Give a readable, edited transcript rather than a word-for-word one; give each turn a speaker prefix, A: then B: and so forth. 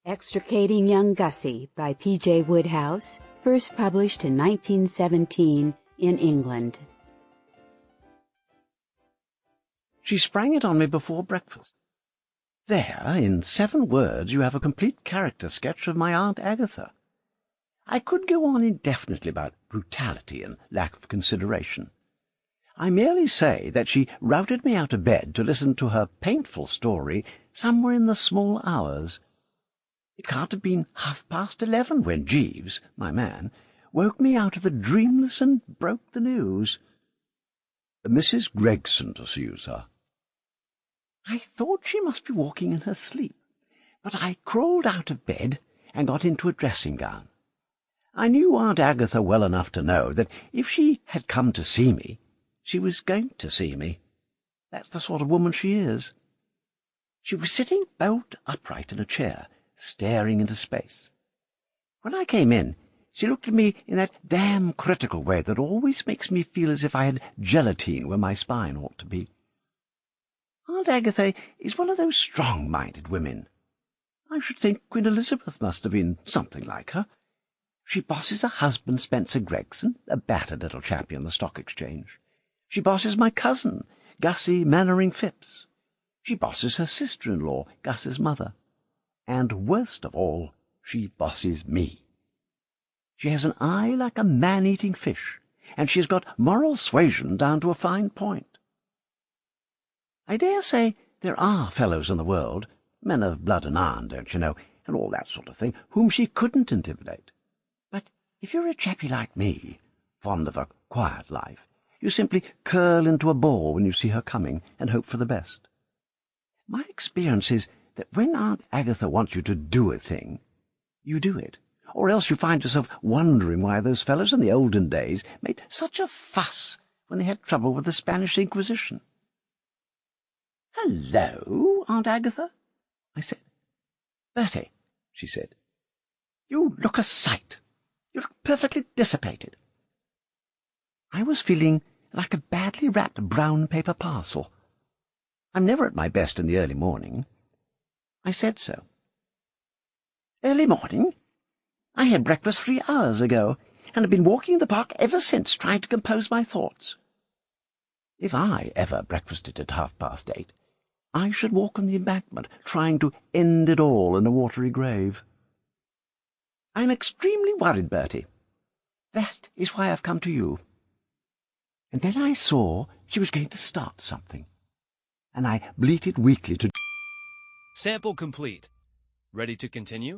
A: Extricating Young Gussie by P.J. Wodehouse, first published in 1917 in England.
B: She sprang it on me before breakfast. There, in 7 words, you have a complete character sketch of my Aunt Agatha. I could go on indefinitely about brutality and lack of consideration. I merely say that she routed me out of bed to listen to her painful story somewhere in the small hours. It can't have been 11:30 when Jeeves, my man, woke me out of the dreamless and broke the news. "Mrs. Gregson to see you, sir." I thought she must be walking in her sleep, but I crawled out of bed and got into a dressing-gown. I knew Aunt Agatha well enough to know that if she had come to see me, she was going to see me. That's the sort of woman she is. She was sitting bolt upright in a chair, staring into space. When I came in, she looked at me in that damn critical way that always makes me feel as if I had gelatine where my spine ought to be. Aunt Agatha is one of those strong-minded women. I should think Queen Elizabeth must have been something like her. She bosses her husband, Spencer Gregson, a battered little chappie on the Stock Exchange. She bosses my cousin, Gussie Mannering Phipps. She bosses her sister-in-law, Gussie's mother. And worst of all, she bosses me. She has an eye like a man-eating fish, and she has got moral suasion down to a fine point. I dare say there are fellows in the world, men of blood and iron, don't you know, and all that sort of thing, whom she couldn't intimidate. But if you're a chappie like me, fond of a quiet life, you simply curl into a ball when you see her coming and hope for the best. My experience is that when Aunt Agatha wants you to do a thing, you do it, or else you find yourself wondering why those fellows in the olden days made such a fuss when they had trouble with the Spanish Inquisition. "Hello, Aunt Agatha," I said. "Bertie," she said, "you look a sight. You look perfectly dissipated." I was feeling like a badly wrapped brown paper parcel. I'm never at my best in the early morning. I said so. "Early morning? I had breakfast 3 hours ago, and have been walking in the park ever since, trying to compose my thoughts." If I ever breakfasted at 8:30, I should walk on the embankment, trying to end it all in a watery grave. "I'm extremely worried, Bertie. That is why I've come to you." And then I saw she was going to start something, and I bleated weakly to...
C: Sample complete. Ready to continue?